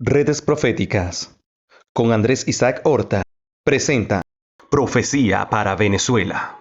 Redes Proféticas con Andrés Isaac Horta presenta Profecía para Venezuela.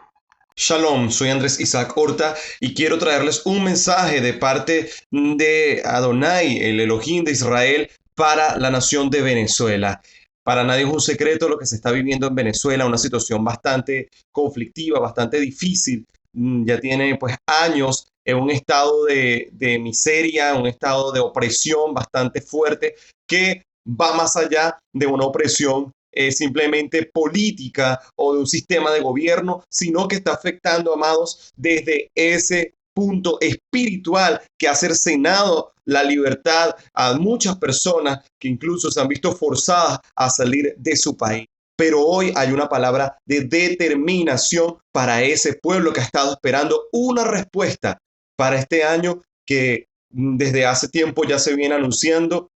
Shalom, soy Andrés Isaac Horta y quiero traerles un mensaje de parte de Adonai, el Elohim de Israel, para la nación de Venezuela. Para nadie es un secreto lo que se está viviendo en Venezuela, una situación bastante conflictiva, bastante difícil. Ya tiene pues años en un estado de miseria, un estado de opresión bastante fuerte que va más allá de una opresión simplemente política o de un sistema de gobierno, sino que está afectando, amados, desde ese punto espiritual que ha cercenado la libertad a muchas personas que incluso se han visto forzadas a salir de su país. Pero hoy hay una palabra de determinación para ese pueblo que ha estado esperando una respuesta para este año que desde hace tiempo ya se viene anunciando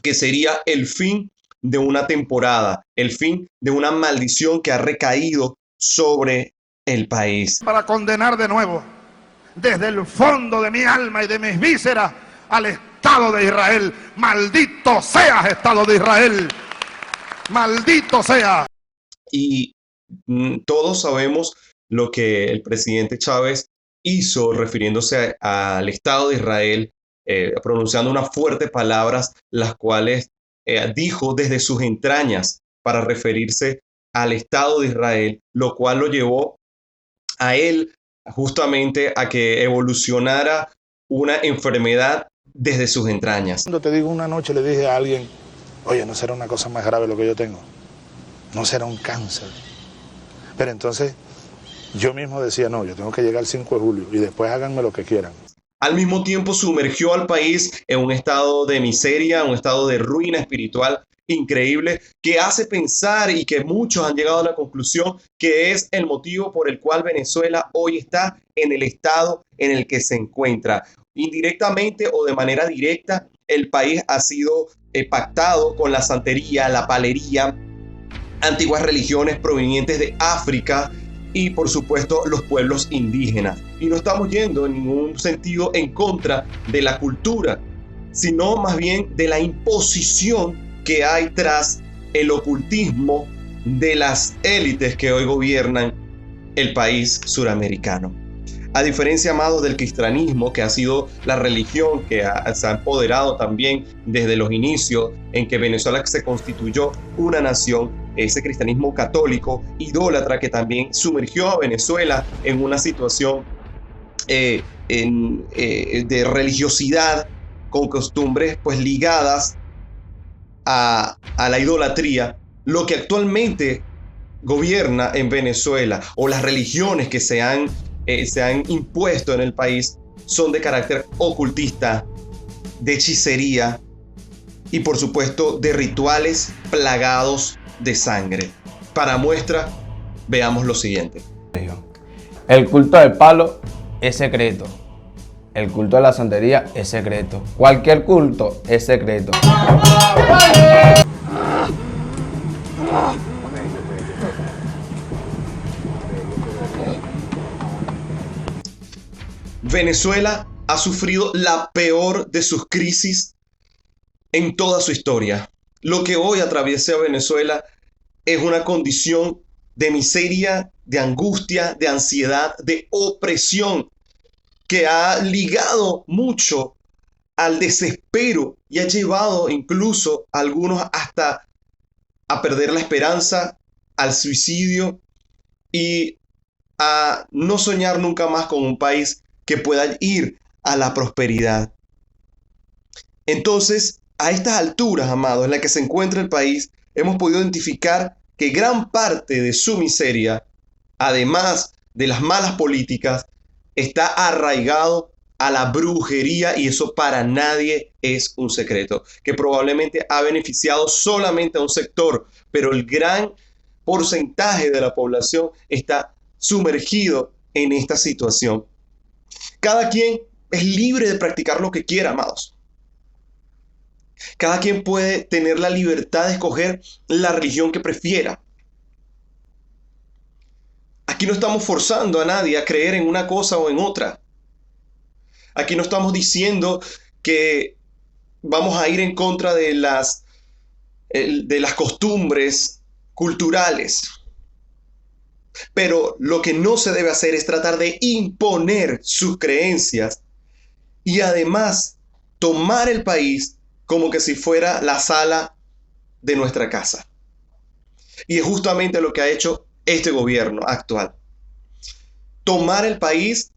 que sería el fin de una temporada, el fin de una maldición que ha recaído sobre el país. Para condenar de nuevo, desde el fondo de mi alma y de mis vísceras, al Estado de Israel. Maldito seas, Estado de Israel. Maldito sea. Y todos sabemos lo que el presidente Chávez hizo refiriéndose al Estado de Israel, pronunciando unas fuertes palabras, las cuales dijo desde sus entrañas para referirse al Estado de Israel, lo cual lo llevó a él justamente a que evolucionara una enfermedad desde sus entrañas. Cuando te digo, una noche le dije a alguien, oye, ¿no será una cosa más grave lo que yo tengo? ¿No será un cáncer? Pero entonces yo mismo decía, no, yo tengo que llegar al 5 de julio y después háganme lo que quieran. Al mismo tiempo sumergió al país en un estado de miseria, un estado de ruina espiritual increíble, que hace pensar y que muchos han llegado a la conclusión que es el motivo por el cual Venezuela hoy está en el estado en el que se encuentra. Indirectamente o de manera directa, el país ha sido pactado con la santería, la palería, antiguas religiones provenientes de África y por supuesto los pueblos indígenas. Y no estamos yendo en ningún sentido en contra de la cultura, sino más bien de la imposición que hay tras el ocultismo de las élites que hoy gobiernan el país suramericano. A diferencia, amados, del cristianismo, que ha sido la religión que se ha empoderado también desde los inicios en que Venezuela se constituyó una nación, ese cristianismo católico, idólatra, que también sumergió a Venezuela en una situación de religiosidad con costumbres pues ligadas a la idolatría. Lo que actualmente gobierna en Venezuela o las religiones que se han impuesto en el país son de carácter ocultista, de hechicería y por supuesto de rituales plagados de sangre. Para muestra, veamos lo siguiente. El culto del palo es secreto. El culto de la santería es secreto. Cualquier culto es secreto. Venezuela ha sufrido la peor de sus crisis en toda su historia. Lo que hoy atraviesa Venezuela es una condición de miseria, de angustia, de ansiedad, de opresión, que ha ligado mucho al desespero y ha llevado incluso a algunos hasta a perder la esperanza, al suicidio y a no soñar nunca más con un país que pueda ir a la prosperidad. Entonces, a estas alturas, amados, en las que se encuentra el país, hemos podido identificar que gran parte de su miseria, además de las malas políticas, está arraigado a la brujería, y eso para nadie es un secreto, que probablemente ha beneficiado solamente a un sector, pero el gran porcentaje de la población está sumergido en esta situación. Cada quien es libre de practicar lo que quiera, amados. Cada quien puede tener la libertad de escoger la religión que prefiera. Aquí no estamos forzando a nadie a creer en una cosa o en otra. Aquí no estamos diciendo que vamos a ir en contra de las costumbres culturales. Pero lo que no se debe hacer es tratar de imponer sus creencias y además tomar el país como que si fuera la sala de nuestra casa. Y es justamente lo que ha hecho este gobierno actual. Tomar el país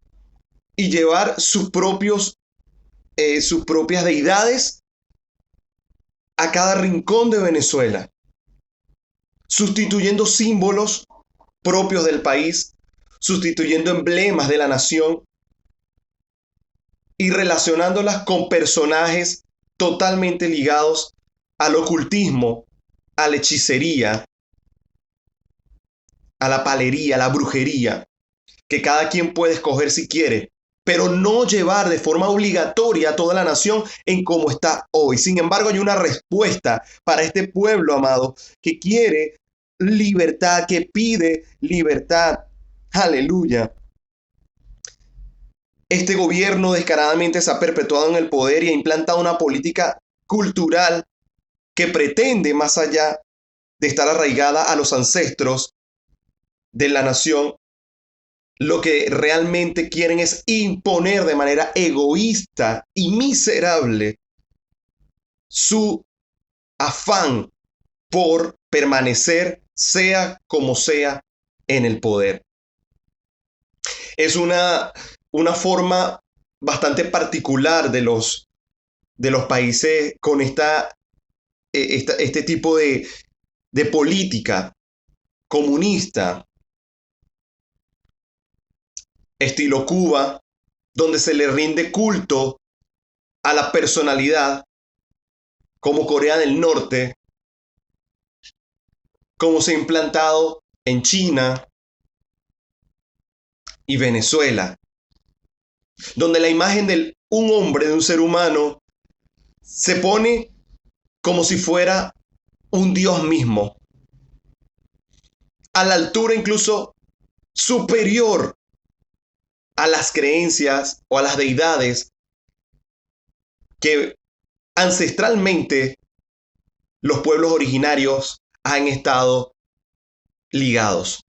y llevar sus propias deidades a cada rincón de Venezuela, sustituyendo símbolos propios del país, sustituyendo emblemas de la nación y relacionándolas con personajes totalmente ligados al ocultismo, a la hechicería, a la palería, a la brujería, que cada quien puede escoger si quiere, pero no llevar de forma obligatoria a toda la nación en cómo está hoy. Sin embargo, hay una respuesta para este pueblo, amado, que quiere libertad, que pide libertad. Aleluya. Este gobierno descaradamente se ha perpetuado en el poder y ha implantado una política cultural que pretende, más allá de estar arraigada a los ancestros de la nación, lo que realmente quieren es imponer de manera egoísta y miserable su afán por permanecer, sea como sea, en el poder. Es una forma bastante particular de los países con este tipo de política comunista, estilo Cuba, donde se le rinde culto a la personalidad, como Corea del Norte, como se ha implantado en China y Venezuela, donde la imagen de un hombre, de un ser humano, se pone como si fuera un Dios mismo, a la altura incluso superior a las creencias o a las deidades que ancestralmente los pueblos originarios han estado ligados.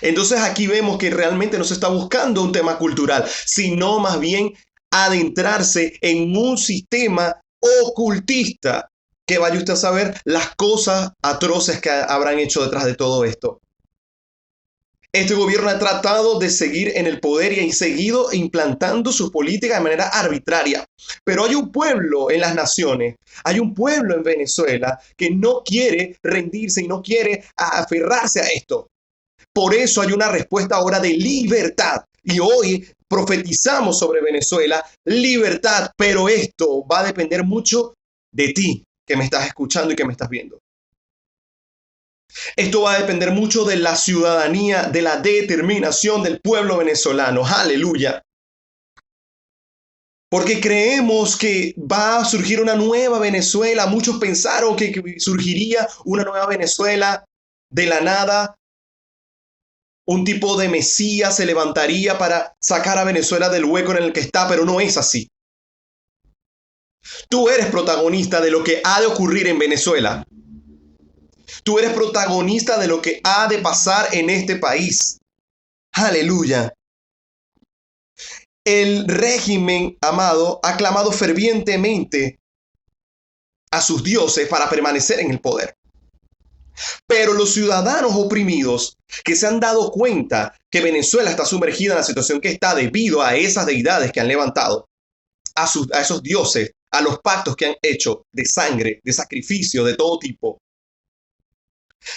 Entonces aquí vemos que realmente no se está buscando un tema cultural, sino más bien adentrarse en un sistema ocultista que vaya usted a saber las cosas atroces que habrán hecho detrás de todo esto. Este gobierno ha tratado de seguir en el poder y ha seguido implantando sus políticas de manera arbitraria. Pero hay un pueblo en las naciones, hay un pueblo en Venezuela que no quiere rendirse y no quiere aferrarse a esto. Por eso hay una respuesta ahora de libertad. Y hoy profetizamos sobre Venezuela, libertad, pero esto va a depender mucho de ti que me estás escuchando y que me estás viendo. Esto va a depender mucho de la ciudadanía, de la determinación del pueblo venezolano. Aleluya. Porque creemos que va a surgir una nueva Venezuela. Muchos pensaron que surgiría una nueva Venezuela de la nada. Un tipo de Mesías se levantaría para sacar a Venezuela del hueco en el que está, pero no es así. Tú eres protagonista de lo que ha de ocurrir en Venezuela. Tú eres protagonista de lo que ha de pasar en este país. Aleluya. El régimen, amado, ha clamado fervientemente a sus dioses para permanecer en el poder. Pero los ciudadanos oprimidos que se han dado cuenta que Venezuela está sumergida en la situación que está debido a esas deidades que han levantado, a esos dioses, a los pactos que han hecho de sangre, de sacrificio, de todo tipo,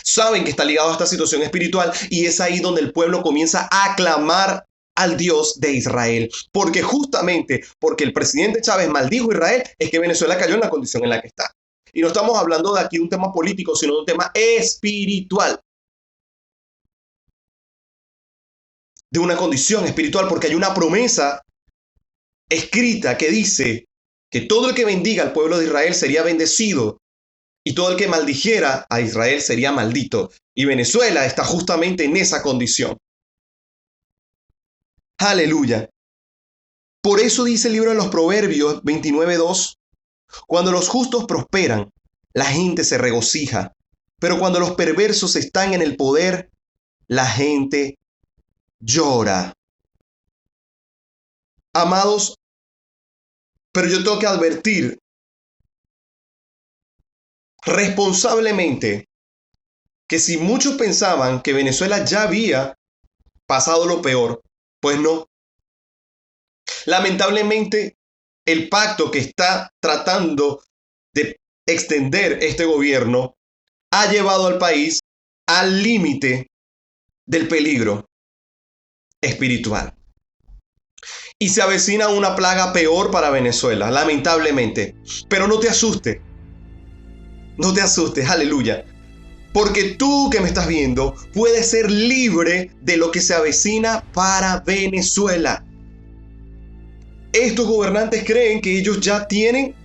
saben que está ligado a esta situación espiritual y es ahí donde el pueblo comienza a clamar al Dios de Israel. Porque justamente porque el presidente Chávez maldijo a Israel es que Venezuela cayó en la condición en la que está. Y no estamos hablando de aquí de un tema político, sino de un tema espiritual. De una condición espiritual, porque hay una promesa escrita que dice que todo el que bendiga al pueblo de Israel sería bendecido y todo el que maldijera a Israel sería maldito. Y Venezuela está justamente en esa condición. Aleluya. Por eso dice el libro de los Proverbios 29:2, Cuando los justos prosperan, la gente se regocija, pero cuando los perversos están en el poder, la gente llora. Amados, pero yo tengo que advertir responsablemente que si muchos pensaban que Venezuela ya había pasado lo peor, pues no. Lamentablemente, el pacto que está tratando de extender este gobierno ha llevado al país al límite del peligro espiritual. Y se avecina una plaga peor para Venezuela, lamentablemente. Pero no te asustes. No te asustes, aleluya. Porque tú que me estás viendo puedes ser libre de lo que se avecina para Venezuela. Estos gobernantes creen que ellos ya tienen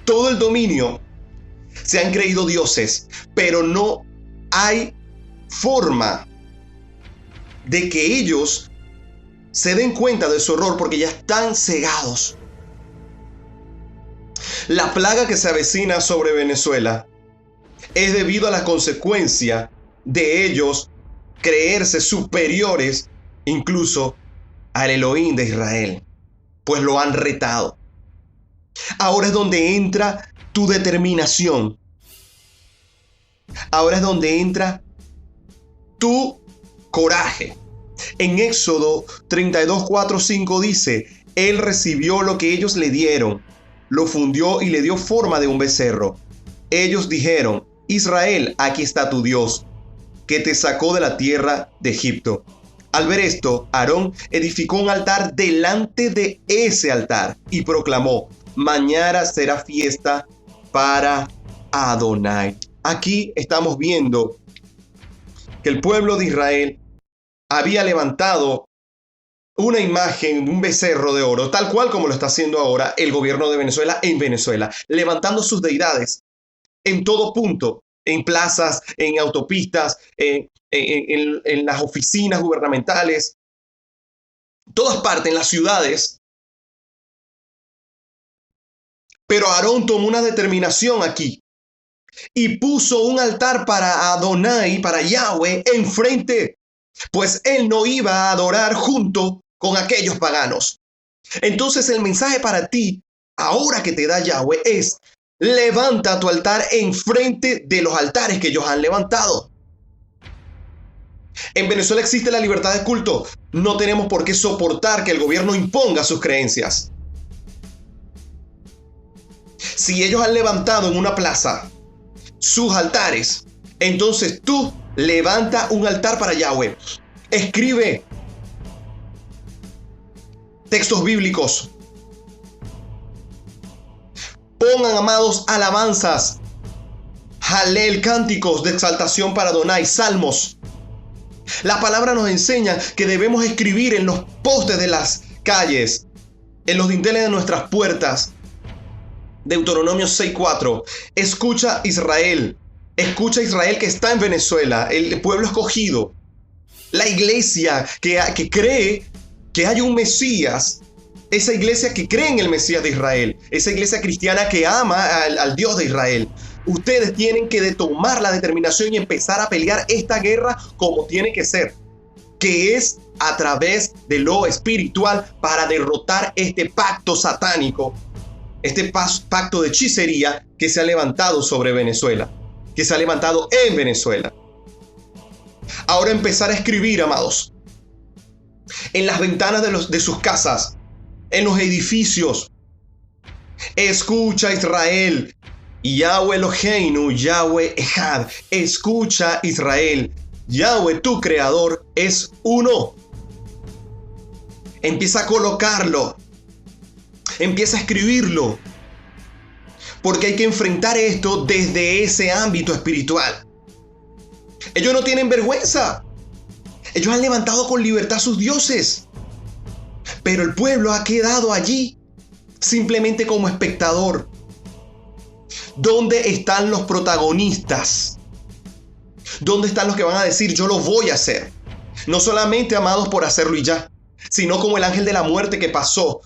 todo el dominio. Se han creído dioses, pero no hay forma de que ellos se den cuenta de su error porque ya están cegados. La plaga que se avecina sobre Venezuela es debido a la consecuencia de ellos creerse superiores incluso al Elohim de Israel, pues lo han retado. Ahora es donde entra tu determinación. Ahora es donde entra tu coraje. En Éxodo 32, 4, 5 dice: Él recibió lo que ellos le dieron, lo fundió y le dio forma de un becerro. Ellos dijeron: Israel, aquí está tu Dios, que te sacó de la tierra de Egipto. Al ver esto, Aarón edificó un altar delante de ese altar y proclamó: mañana será fiesta para Adonai. Aquí estamos viendo que el pueblo de Israel había levantado una imagen, un becerro de oro, tal cual como lo está haciendo ahora el gobierno de Venezuela en Venezuela, levantando sus deidades en todo punto, en plazas, en autopistas, en las oficinas gubernamentales, todas partes, en las ciudades. Pero Aarón tomó una determinación aquí y puso un altar para Adonai, para Yahweh, enfrente, pues él no iba a adorar junto con aquellos paganos. Entonces el mensaje para ti, ahora que te da Yahweh, es: levanta tu altar enfrente de los altares que ellos han levantado. En Venezuela existe la libertad de culto. No tenemos por qué soportar que el gobierno imponga sus creencias. Si ellos han levantado en una plaza sus altares, entonces tú levanta un altar para Yahweh. Escribe textos bíblicos. Pongan, amados, alabanzas, Halel, cánticos de exaltación para Adonai, salmos. La palabra nos enseña que debemos escribir en los postes de las calles, en los dinteles de nuestras puertas. Deuteronomio 6:4. Escucha Israel que está en Venezuela, el pueblo escogido, la iglesia que cree que hay un Mesías, esa iglesia que cree en el Mesías de Israel, esa iglesia cristiana que ama al Dios de Israel. Ustedes tienen que tomar la determinación y empezar a pelear esta guerra como tiene que ser, que es a través de lo espiritual, para derrotar este pacto satánico, este pacto de hechicería que se ha levantado sobre Venezuela, que se ha levantado en Venezuela. Ahora empezar a escribir, amados, en las ventanas de sus casas, en los edificios: escucha Israel, Yahweh Eloheinu, Yahweh Echad. Escucha Israel, Yahweh tu creador es uno. Empieza a colocarlo, empieza a escribirlo, porque hay que enfrentar esto desde ese ámbito espiritual. Ellos no tienen vergüenza. Ellos han levantado con libertad sus dioses, pero el pueblo ha quedado allí simplemente como espectador. ¿Dónde están los protagonistas? ¿Dónde están los que van a decir: yo lo voy a hacer? No solamente, amados, por hacerlo y ya, sino como el ángel de la muerte que pasó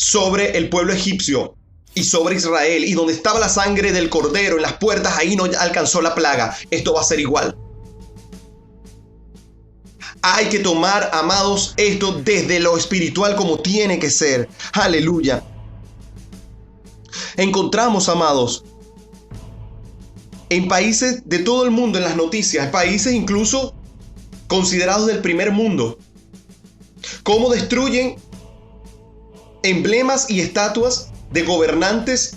sobre el pueblo egipcio y sobre Israel, y donde estaba la sangre del cordero en las puertas, ahí no alcanzó la plaga. Esto va a ser igual. Hay que tomar, amados, esto desde lo espiritual como tiene que ser. Aleluya. Encontramos, amados, en países de todo el mundo, en las noticias, países incluso considerados del primer mundo, cómo destruyen emblemas y estatuas de gobernantes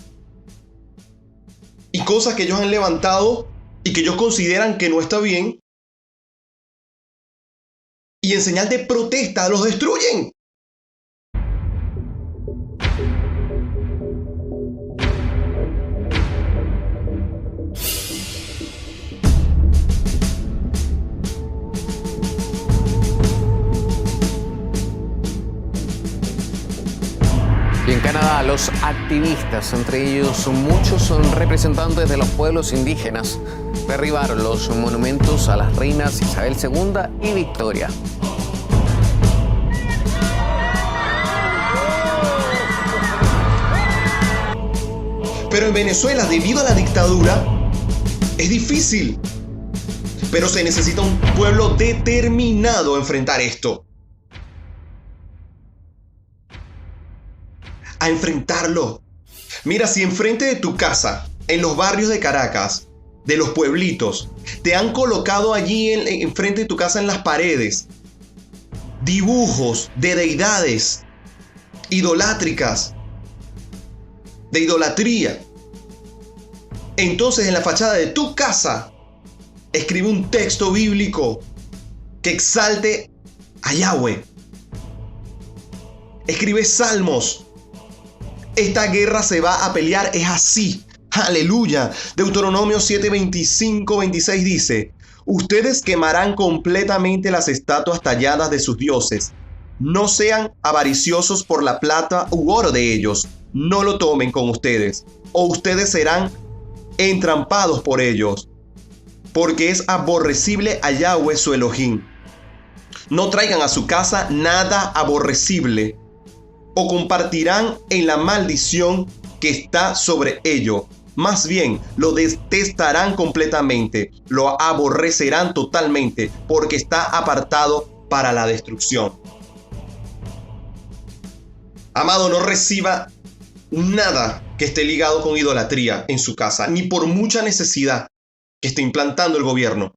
y cosas que ellos han levantado y que ellos consideran que no está bien, y en señal de protesta los destruyen. Y en Canadá, los activistas, entre ellos muchos son representantes de los pueblos indígenas, derribaron los monumentos a las reinas Isabel II y Victoria. Pero en Venezuela, debido a la dictadura, es difícil. Pero se necesita un pueblo determinado a enfrentar esto. A enfrentarlo. Mira, si enfrente de tu casa, en los barrios de Caracas, de los pueblitos, te han colocado allí enfrente de tu casa en las paredes dibujos de deidades idolátricas, de idolatría, entonces en la fachada de tu casa escribe un texto bíblico que exalte a Yahweh. Escribe salmos. Esta guerra se va a pelear, es así. Aleluya. Deuteronomio 7, 25, 26 dice: ustedes quemarán completamente las estatuas talladas de sus dioses. No sean avariciosos por la plata u oro de ellos. No lo tomen con ustedes, o ustedes serán entrampados por ellos, porque es aborrecible a Yahweh su Elohim. No traigan a su casa nada aborrecible, o compartirán en la maldición que está sobre ello. Más bien, lo detestarán completamente, lo aborrecerán totalmente, porque está apartado para la destrucción. Amado, no reciba nada que esté ligado con idolatría en su casa, ni por mucha necesidad que esté implantando el gobierno,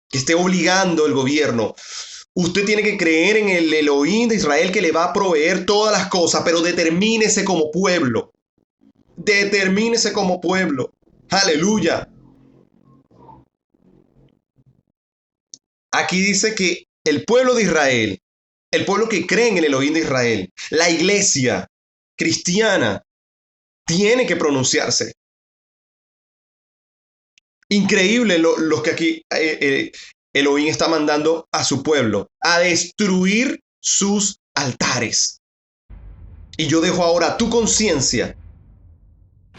que esté obligando el gobierno. Usted tiene que creer en el Elohim de Israel, que le va a proveer todas las cosas, pero determínese como pueblo. Determínese como pueblo. Aleluya. Aquí dice que el pueblo de Israel, el pueblo que cree en el Elohim de Israel, la iglesia cristiana, tiene que pronunciarse. Increíble los que aquí Elohim está mandando a su pueblo a destruir sus altares. Y yo dejo ahora tu conciencia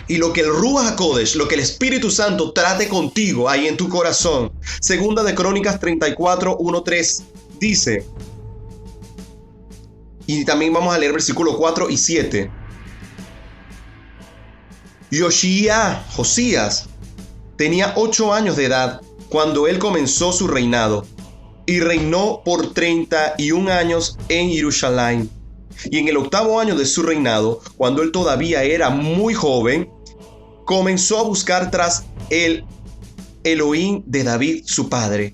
y lo que el Ruach HaKodesh, lo que el Espíritu Santo trate contigo ahí en tu corazón. Segunda de Crónicas 34, 1-3 dice, y también vamos a leer versículos 4 y 7. Josías, tenía 8 años de edad cuando él comenzó su reinado, y reinó por 31 años en Jerusalén. Y en el 8º año de su reinado, cuando él todavía era muy joven, comenzó a buscar tras el Elohim de David su padre.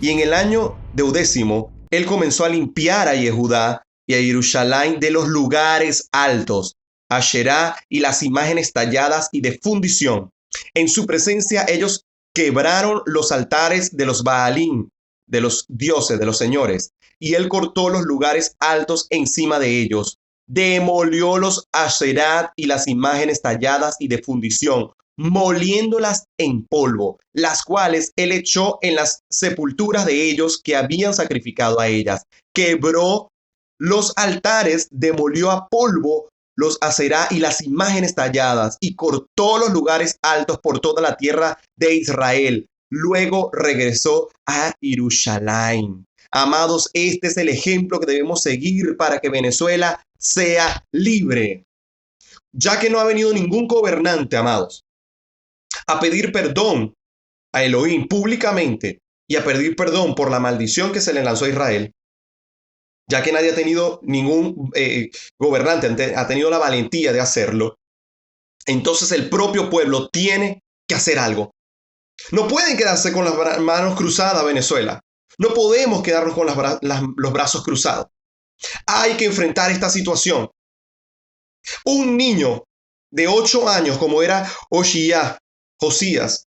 Y en el año 10º, él comenzó a limpiar a Yehudá y a Jerusalén de los lugares altos, Asherá y las imágenes talladas y de fundición. En su presencia ellos quebraron los altares de los Baalín, de los dioses, de los señores, y él cortó los lugares altos encima de ellos, demolió los Asherá y las imágenes talladas y de fundición, moliéndolas en polvo, las cuales él echó en las sepulturas de ellos que habían sacrificado a ellas. Quebró los altares, demolió a polvo los Asherá y las imágenes talladas, y cortó los lugares altos por toda la tierra de Israel. Luego regresó a Jerusalén. Amados, este es el ejemplo que debemos seguir para que Venezuela sea libre. Ya que no ha venido ningún gobernante, amados, a pedir perdón a Elohim públicamente y a pedir perdón por la maldición que se le lanzó a Israel, ya que nadie ha tenido, ningún gobernante ha tenido la valentía de hacerlo, entonces el propio pueblo tiene que hacer algo. No pueden quedarse con las manos cruzadas, Venezuela. No podemos quedarnos con los brazos cruzados. Hay que enfrentar esta situación. Un niño de 8 años, como era Josías,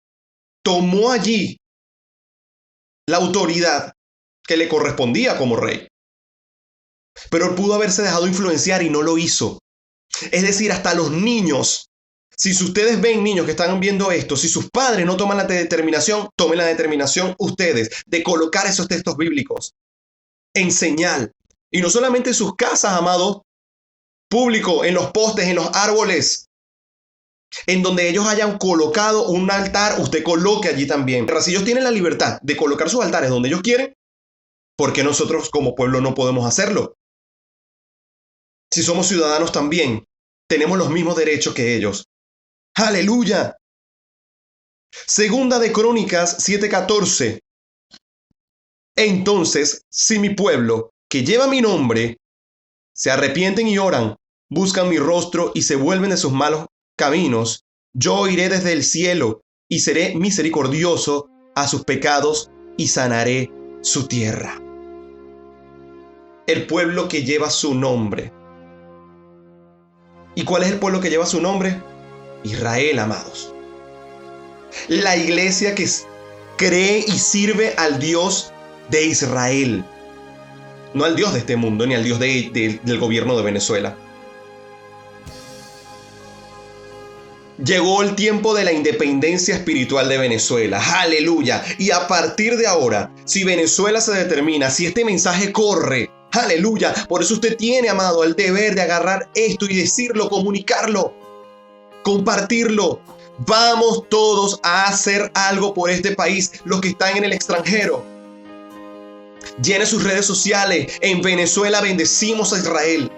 tomó allí la autoridad que le correspondía como rey. Pero él pudo haberse dejado influenciar y no lo hizo. Es decir, hasta los niños, si ustedes ven niños que están viendo esto, si sus padres no toman la determinación, tomen la determinación ustedes de colocar esos textos bíblicos en señal. Y no solamente en sus casas, amados, público, en los postes, en los árboles, en donde ellos hayan colocado un altar, usted coloque allí también. Pero si ellos tienen la libertad de colocar sus altares donde ellos quieren, ¿por qué nosotros como pueblo no podemos hacerlo? Si somos ciudadanos también, tenemos los mismos derechos que ellos. ¡Aleluya! Segunda de Crónicas 7:14. Entonces, si mi pueblo, que lleva mi nombre, se arrepienten y oran, buscan mi rostro y se vuelven de sus malos caminos, yo iré desde el cielo y seré misericordioso a sus pecados y sanaré su tierra. El pueblo que lleva su nombre. ¿Y cuál es el pueblo que lleva su nombre? Israel, amados. La iglesia que cree y sirve al Dios de Israel. No al Dios de este mundo, ni al Dios del gobierno de Venezuela. Llegó el tiempo de la independencia espiritual de Venezuela. ¡Aleluya! Y a partir de ahora, si Venezuela se determina, si este mensaje corre, ¡aleluya! Por eso usted tiene, amado, el deber de agarrar esto y decirlo, comunicarlo, compartirlo. Vamos todos a hacer algo por este país, los que están en el extranjero. Llene sus redes sociales. En Venezuela bendecimos a Israel.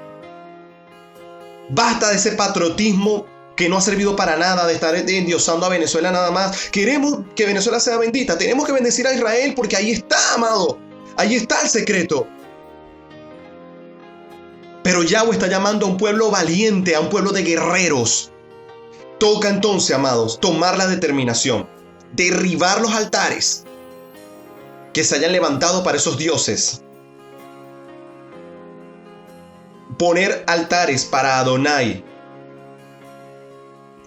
Basta de ese patriotismo que no ha servido para nada, de estar endiosando a Venezuela nada más. Queremos que Venezuela sea bendita. Tenemos que bendecir a Israel porque ahí está, amado. Ahí está el secreto. Pero Yahweh está llamando a un pueblo valiente, a un pueblo de guerreros. Toca entonces, amados, tomar la determinación, derribar los altares que se hayan levantado para esos dioses. Poner altares para Adonai.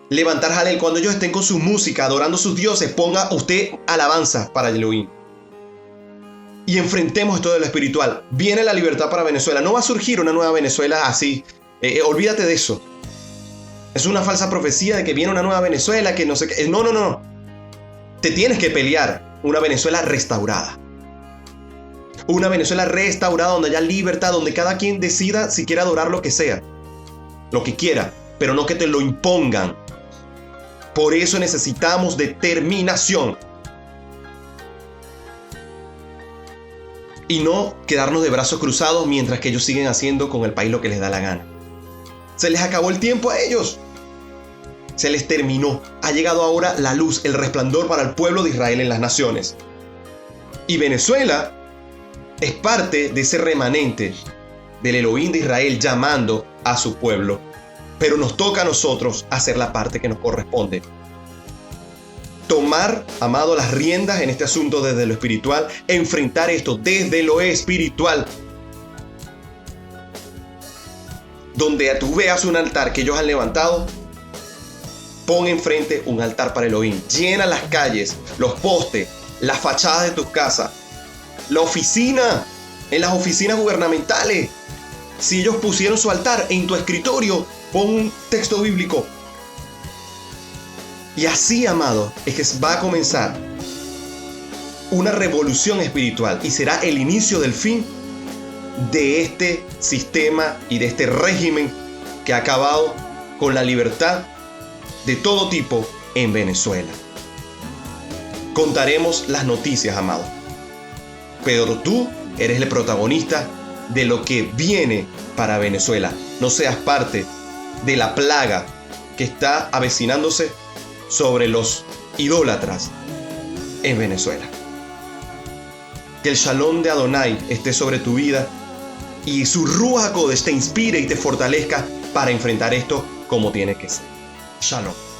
Levantar Jalel. Cuando ellos estén con su música, adorando a sus dioses, ponga usted alabanza para Elohim. Y enfrentemos esto de lo espiritual. Viene la libertad para Venezuela. No va a surgir una nueva Venezuela así. Olvídate de eso. Es una falsa profecía de que viene una nueva Venezuela, que no sé qué. No. Te tienes que pelear una Venezuela restaurada. Una Venezuela restaurada donde haya libertad, donde cada quien decida si quiere adorar lo que sea. Lo que quiera, pero no que te lo impongan. Por eso necesitamos determinación. Y no quedarnos de brazos cruzados mientras que ellos siguen haciendo con el país lo que les da la gana. Se les acabó el tiempo a ellos. Se les terminó. Ha llegado ahora la luz, el resplandor para el pueblo de Israel en las naciones. Y Venezuela es parte de ese remanente del Elohim de Israel llamando a su pueblo. Pero nos toca a nosotros hacer la parte que nos corresponde. Tomar, amado, las riendas en este asunto desde lo espiritual. Enfrentar esto desde lo espiritual. Donde tú veas un altar que ellos han levantado, pon enfrente un altar para Elohim. Llena las calles, los postes, las fachadas de tus casas, la oficina, en las oficinas gubernamentales. Si ellos pusieron su altar en tu escritorio, pon un texto bíblico. Y así, amado, es que va a comenzar una revolución espiritual y será el inicio del fin de este sistema y de este régimen que ha acabado con la libertad de todo tipo en Venezuela. Contaremos las noticias, amado. Pero tú Eres el protagonista de lo que viene para Venezuela. No seas parte de la plaga que está avecinándose sobre los idólatras en Venezuela. Que el Shalom de Adonai esté sobre tu vida y su Ruach HaKodesh te inspire y te fortalezca para enfrentar esto como tiene que ser. Shalom.